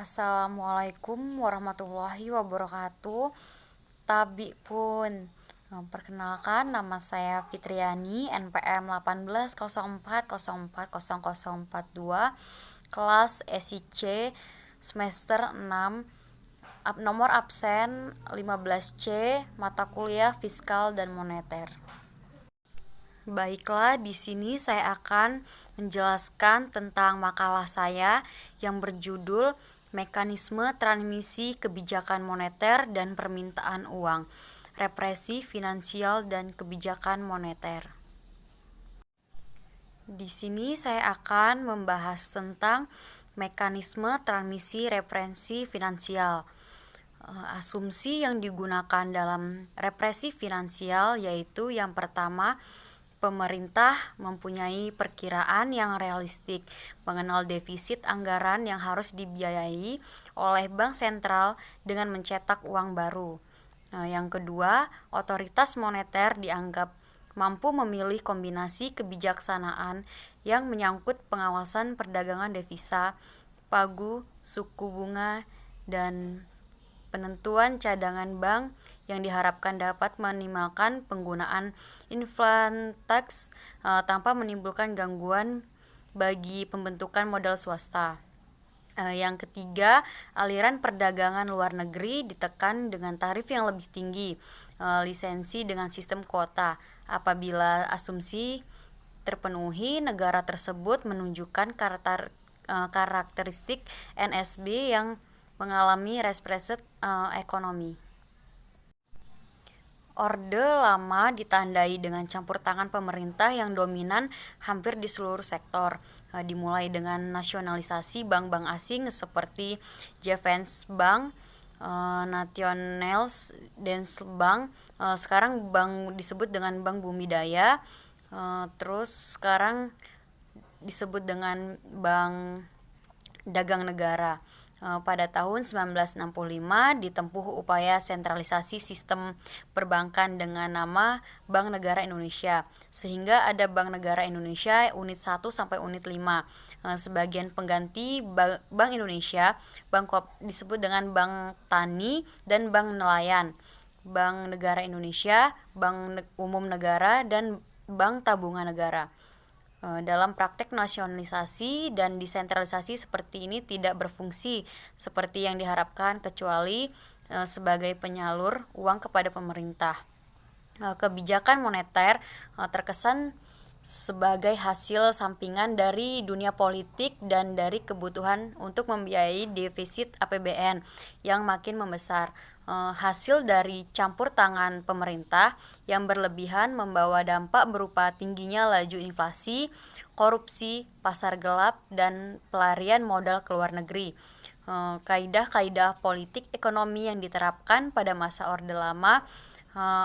Assalamualaikum warahmatullahi wabarakatuh. Tabi pun. Perkenalkan, nama saya Fitriani, NPM 1804040042, kelas SIC, semester 6, nomor absen 15C, mata kuliah Fiskal dan Moneter. Baiklah, di sini saya akan menjelaskan tentang makalah saya yang berjudul Mekanisme Transmisi Kebijakan Moneter dan Permintaan Uang, Represi Finansial dan Kebijakan Moneter. Di sini saya akan membahas tentang mekanisme transmisi represi finansial. Asumsi yang digunakan dalam represi finansial yaitu yang pertama, pemerintah mempunyai perkiraan yang realistik mengenal defisit anggaran yang harus dibiayai oleh bank sentral dengan mencetak uang baru. Yang kedua, otoritas moneter dianggap mampu memilih kombinasi kebijaksanaan yang menyangkut pengawasan perdagangan devisa, pagu, suku bunga, dan penentuan cadangan bank yang diharapkan dapat meminimalkan penggunaan inflatax tanpa menimbulkan gangguan bagi pembentukan modal swasta. Yang ketiga, aliran perdagangan luar negeri ditekan dengan tarif yang lebih tinggi, lisensi dengan sistem kuota. Apabila asumsi terpenuhi, negara tersebut menunjukkan karakteristik NSB yang mengalami represi ekonomi. Orde Lama ditandai dengan campur tangan pemerintah yang dominan hampir di seluruh sektor, dimulai dengan nasionalisasi bank-bank asing seperti Javens Bank, Nationale-Dance Bank, sekarang bank disebut dengan Bank Bumidaya, terus sekarang disebut dengan Bank Dagang Negara. Pada tahun 1965 ditempuh upaya sentralisasi sistem perbankan dengan nama Bank Negara Indonesia, sehingga ada Bank Negara Indonesia unit 1 sampai unit 5. Sebagian pengganti Bank Indonesia, disebut dengan Bank Tani dan Bank Nelayan, Bank Negara Indonesia, Bank Umum Negara, dan Bank Tabungan Negara. Dalam praktek nasionalisasi dan desentralisasi seperti ini tidak berfungsi seperti yang diharapkan kecuali sebagai penyalur uang kepada pemerintah. Kebijakan moneter terkesan sebagai hasil sampingan dari dunia politik dan dari kebutuhan untuk membiayai defisit APBN yang makin membesar. Hasil dari campur tangan pemerintah yang berlebihan membawa dampak berupa tingginya laju inflasi, korupsi, pasar gelap, dan pelarian modal ke luar negeri. Kaidah-kaidah politik ekonomi yang diterapkan pada masa Orde Lama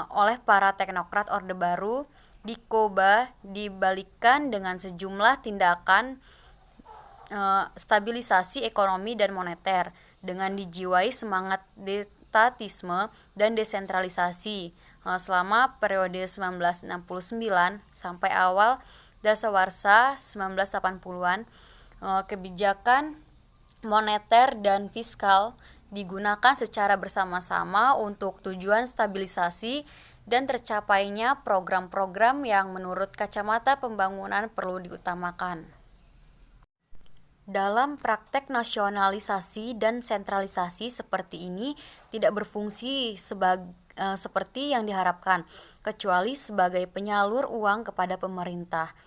oleh para teknokrat Orde Baru dikoba dibalikkan dengan sejumlah tindakan stabilisasi ekonomi dan moneter dengan dijiwai semangat etatisme dan desentralisasi selama periode 1969 sampai awal dasawarsa 1980-an. Kebijakan moneter dan fiskal digunakan secara bersama-sama untuk tujuan stabilisasi dan tercapainya program-program yang menurut kacamata pembangunan perlu diutamakan. Dalam praktek nasionalisasi dan sentralisasi seperti ini tidak berfungsi seperti yang diharapkan, kecuali sebagai penyalur uang kepada pemerintah.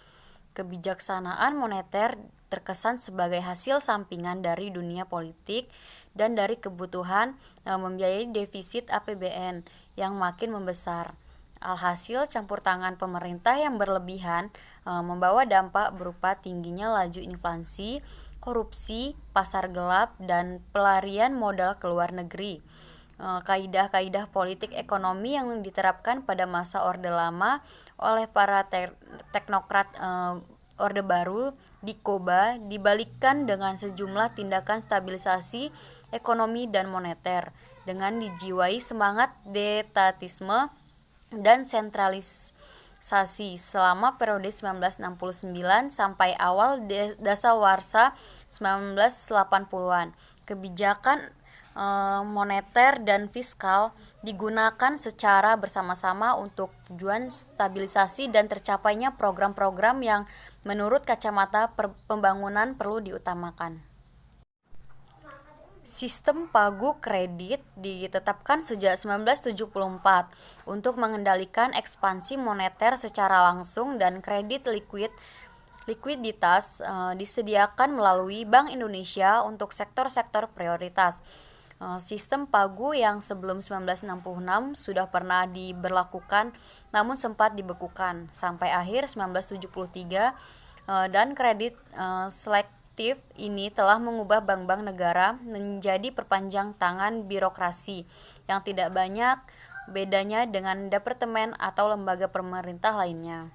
Kebijaksanaan moneter terkesan sebagai hasil sampingan dari dunia politik dan dari kebutuhan membiayai defisit APBN yang makin membesar. Alhasil, campur tangan pemerintah yang berlebihan membawa dampak berupa tingginya laju inflasi, korupsi, pasar gelap, dan pelarian modal ke luar negeri. Kaidah-kaidah politik ekonomi yang diterapkan pada masa Orde Lama oleh para teknokrat Orde Baru dikoba dibalikkan dengan sejumlah tindakan stabilisasi ekonomi dan moneter dengan dijiwai semangat etatisme dan sentralisasi selama periode 1969 sampai awal dasawarsa 1980-an. Kebijakan moneter dan fiskal digunakan secara bersama-sama untuk tujuan stabilisasi dan tercapainya program-program yang menurut kacamata pembangunan perlu diutamakan. Sistem pagu kredit ditetapkan sejak 1974 untuk mengendalikan ekspansi moneter secara langsung dan likuiditas disediakan melalui Bank Indonesia untuk sektor-sektor prioritas. Sistem pagu yang sebelum 1966 sudah pernah diberlakukan namun sempat dibekukan sampai akhir 1973 dan kredit selektif ini telah mengubah bank-bank negara menjadi perpanjang tangan birokrasi yang tidak banyak bedanya dengan departemen atau lembaga pemerintah lainnya.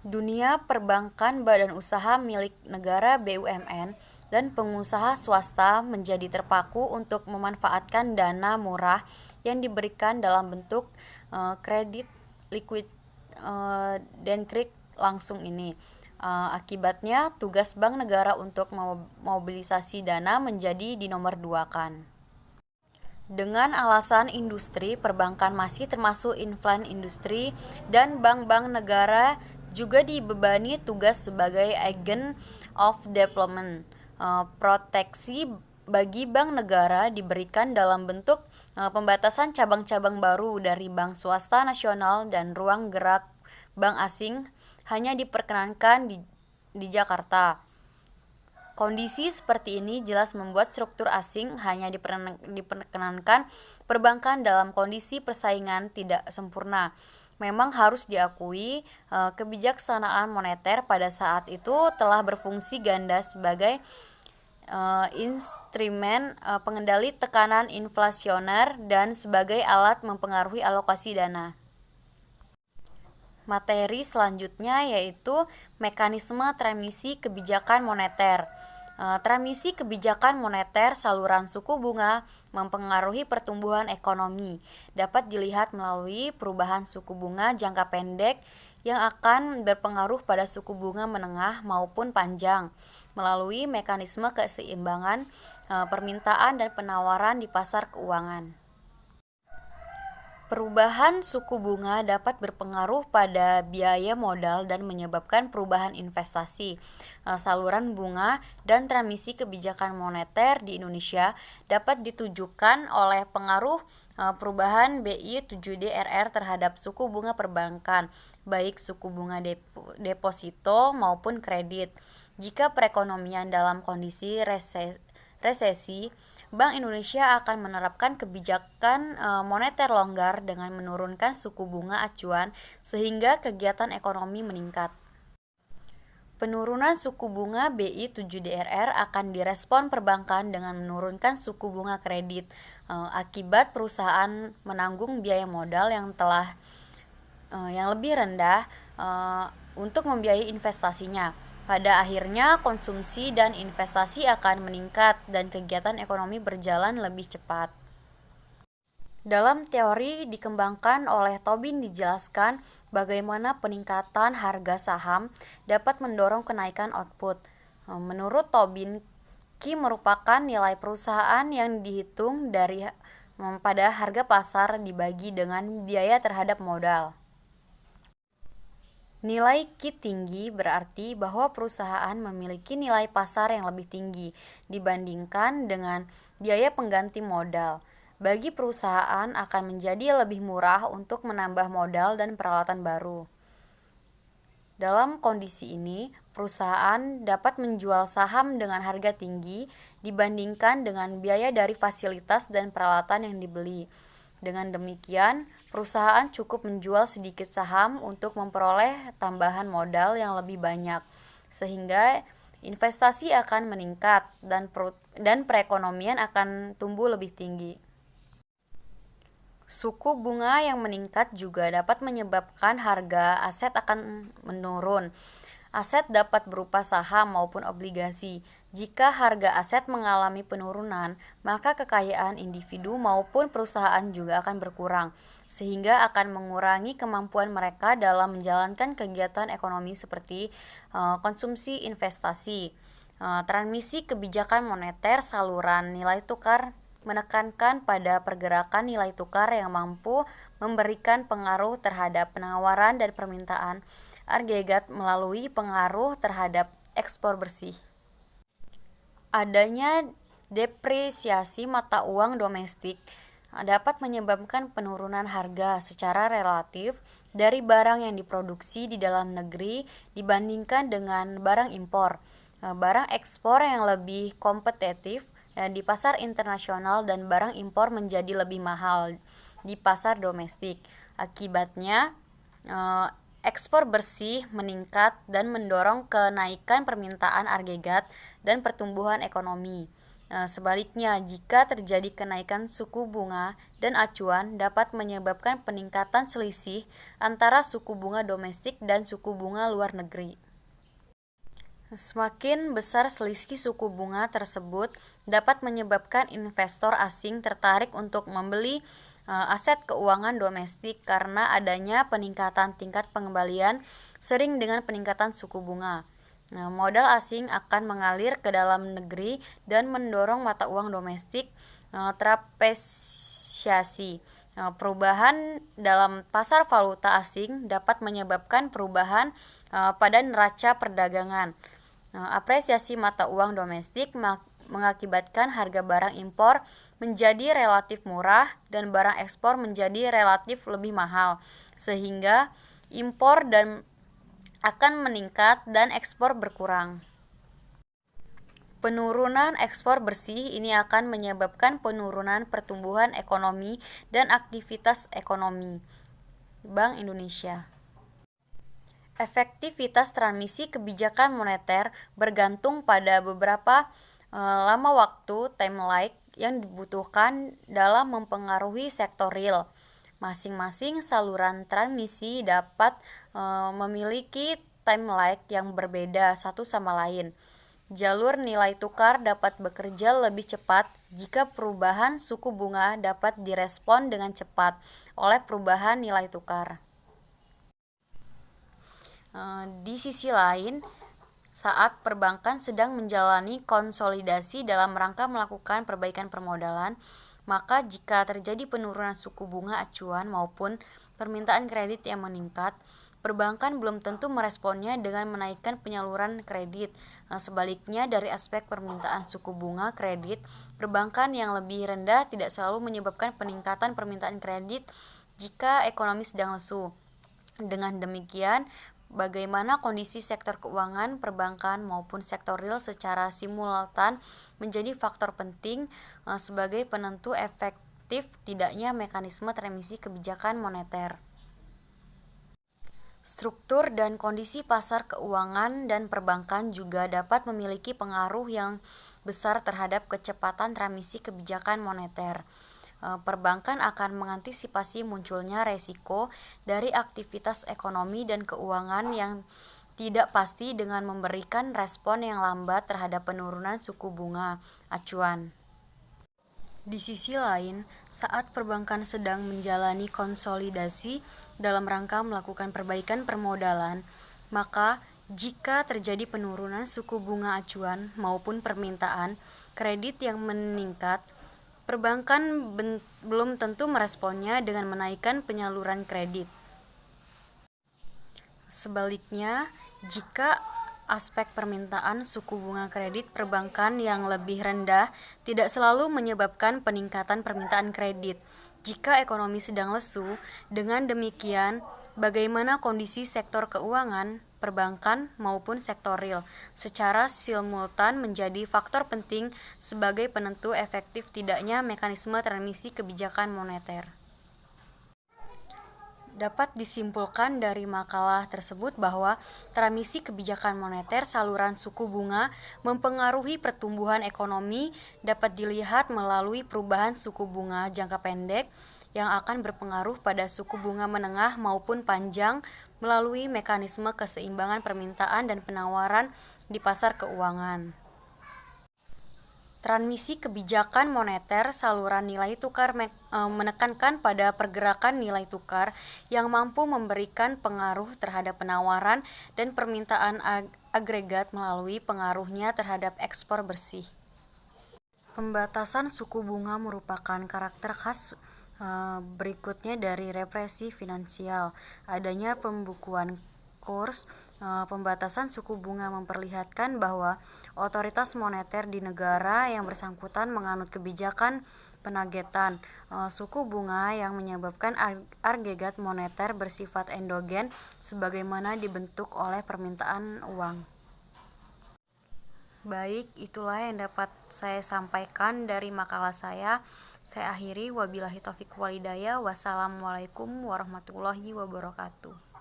Dunia perbankan, badan usaha milik negara (BUMN) dan pengusaha swasta menjadi terpaku untuk memanfaatkan dana murah yang diberikan dalam bentuk kredit likuid dan kredit langsung ini. Akibatnya, tugas bank negara untuk memobilisasi dana menjadi dinomorduakan. Dengan alasan industri perbankan masih termasuk inflan industri dan bank-bank negara juga dibebani tugas sebagai agent of development. Proteksi bagi bank negara diberikan dalam bentuk pembatasan cabang-cabang baru dari bank swasta nasional dan ruang gerak bank asing hanya diperkenankan di Jakarta. Kondisi seperti ini jelas membuat struktur asing hanya diperkenankan perbankan dalam kondisi persaingan tidak sempurna. Memang harus diakui kebijaksanaan moneter pada saat itu telah berfungsi ganda sebagai instrumen pengendali tekanan inflasioner dan sebagai alat mempengaruhi alokasi dana. Materi selanjutnya yaitu mekanisme transmisi kebijakan moneter. Transmisi kebijakan moneter saluran suku bunga mempengaruhi pertumbuhan ekonomi. Dapat dilihat melalui perubahan suku bunga jangka pendek yang akan berpengaruh pada suku bunga menengah maupun panjang melalui mekanisme keseimbangan permintaan dan penawaran di pasar keuangan. Perubahan suku bunga dapat berpengaruh pada biaya modal dan menyebabkan perubahan investasi. Saluran bunga dan transmisi kebijakan moneter di Indonesia dapat ditujukan oleh pengaruh perubahan BI 7DRR terhadap suku bunga perbankan, baik suku bunga deposito maupun kredit. Jika perekonomian dalam kondisi resesi, Bank Indonesia akan menerapkan kebijakan moneter longgar dengan menurunkan suku bunga acuan sehingga kegiatan ekonomi meningkat. Penurunan suku bunga BI 7DRR akan direspon perbankan dengan menurunkan suku bunga kredit akibat perusahaan menanggung biaya modal yang lebih rendah untuk membiayai investasinya. Pada akhirnya, konsumsi dan investasi akan meningkat dan kegiatan ekonomi berjalan lebih cepat. Dalam teori dikembangkan oleh Tobin dijelaskan bagaimana peningkatan harga saham dapat mendorong kenaikan output. Menurut Tobin, Q merupakan nilai perusahaan yang dihitung pada harga pasar dibagi dengan biaya terhadap modal. Nilai Q tinggi berarti bahwa perusahaan memiliki nilai pasar yang lebih tinggi dibandingkan dengan biaya pengganti modal. Bagi perusahaan akan menjadi lebih murah untuk menambah modal dan peralatan baru. Dalam kondisi ini, perusahaan dapat menjual saham dengan harga tinggi dibandingkan dengan biaya dari fasilitas dan peralatan yang dibeli. Dengan demikian, perusahaan cukup menjual sedikit saham untuk memperoleh tambahan modal yang lebih banyak, sehingga investasi akan meningkat dan perekonomian akan tumbuh lebih tinggi. Suku bunga yang meningkat juga dapat menyebabkan harga aset akan menurun. Aset dapat berupa saham maupun obligasi. Jika harga aset mengalami penurunan, maka kekayaan individu maupun perusahaan juga akan berkurang, sehingga akan mengurangi kemampuan mereka dalam menjalankan kegiatan ekonomi seperti konsumsi investasi. Transmisi kebijakan moneter saluran nilai tukar menekankan pada pergerakan nilai tukar yang mampu memberikan pengaruh terhadap penawaran dan permintaan agregat melalui pengaruh terhadap ekspor bersih. Adanya depresiasi mata uang domestik dapat menyebabkan penurunan harga secara relatif dari barang yang diproduksi di dalam negeri dibandingkan dengan barang impor. Barang ekspor yang lebih kompetitif di pasar internasional dan barang impor menjadi lebih mahal di pasar domestik. Akibatnya, ekspor bersih meningkat dan mendorong kenaikan permintaan agregat dan pertumbuhan ekonomi. Sebaliknya, jika terjadi kenaikan suku bunga dan acuan dapat menyebabkan peningkatan selisih antara suku bunga domestik dan suku bunga luar negeri. Semakin besar selisih suku bunga tersebut dapat menyebabkan investor asing tertarik untuk membeli aset keuangan domestik karena adanya peningkatan tingkat pengembalian sering dengan peningkatan suku bunga. Modal asing akan mengalir ke dalam negeri dan mendorong mata uang domestik terapresiasi. Perubahan dalam pasar valuta asing dapat menyebabkan perubahan pada neraca perdagangan. Apresiasi mata uang domestik mengakibatkan harga barang impor menjadi relatif murah dan barang ekspor menjadi relatif lebih mahal, sehingga impor akan meningkat dan ekspor berkurang. Penurunan ekspor bersih ini akan menyebabkan penurunan pertumbuhan ekonomi dan aktivitas ekonomi. Bank Indonesia. Efektivitas transmisi kebijakan moneter bergantung pada beberapa lama waktu timeline yang dibutuhkan dalam mempengaruhi sektor real. Masing-masing saluran transmisi dapat memiliki timeline yang berbeda satu sama lain. Jalur nilai tukar dapat bekerja lebih cepat jika perubahan suku bunga dapat direspon dengan cepat oleh perubahan nilai tukar. Di sisi lain, saat perbankan sedang menjalani konsolidasi dalam rangka melakukan perbaikan permodalan, maka jika terjadi penurunan suku bunga acuan maupun permintaan kredit yang meningkat, perbankan belum tentu meresponnya dengan menaikkan penyaluran kredit. Sebaliknya, dari aspek permintaan suku bunga kredit, perbankan yang lebih rendah tidak selalu menyebabkan peningkatan permintaan kredit jika ekonomi sedang lesu. Dengan demikian, bagaimana kondisi sektor keuangan, perbankan maupun sektor real secara simultan menjadi faktor penting sebagai penentu efektif tidaknya mekanisme transmisi kebijakan moneter. Struktur dan kondisi pasar keuangan dan perbankan juga dapat memiliki pengaruh yang besar terhadap kecepatan transmisi kebijakan moneter. Perbankan akan mengantisipasi munculnya resiko dari aktivitas ekonomi dan keuangan yang tidak pasti dengan memberikan respon yang lambat terhadap penurunan suku bunga acuan. Di sisi lain, saat perbankan sedang menjalani konsolidasi dalam rangka melakukan perbaikan permodalan, maka jika terjadi penurunan suku bunga acuan maupun permintaan kredit yang meningkat, perbankan belum tentu meresponnya dengan menaikkan penyaluran kredit. Sebaliknya, jika aspek permintaan suku bunga kredit perbankan yang lebih rendah tidak selalu menyebabkan peningkatan permintaan kredit. Jika ekonomi sedang lesu, dengan demikian, bagaimana kondisi sektor keuangan, perbankan maupun sektor real secara simultan menjadi faktor penting sebagai penentu efektif tidaknya mekanisme transmisi kebijakan moneter. Dapat disimpulkan dari makalah tersebut bahwa transmisi kebijakan moneter saluran suku bunga mempengaruhi pertumbuhan ekonomi dapat dilihat melalui perubahan suku bunga jangka pendek yang akan berpengaruh pada suku bunga menengah maupun panjang melalui mekanisme keseimbangan permintaan dan penawaran di pasar keuangan. Transmisi kebijakan moneter saluran nilai tukar menekankan pada pergerakan nilai tukar yang mampu memberikan pengaruh terhadap penawaran dan permintaan agregat melalui pengaruhnya terhadap ekspor bersih. Pembatasan suku bunga merupakan karakter khas berikutnya dari represi finansial. Adanya pembukuan kurs, pembatasan suku bunga memperlihatkan bahwa otoritas moneter di negara yang bersangkutan menganut kebijakan penagetan suku bunga yang menyebabkan agregat moneter bersifat endogen sebagaimana dibentuk oleh permintaan uang. Baik, itulah yang dapat saya sampaikan dari makalah saya. Saya akhiri, wabillahi taufiq walhidayah. Wassalamualaikum warahmatullahi wabarakatuh.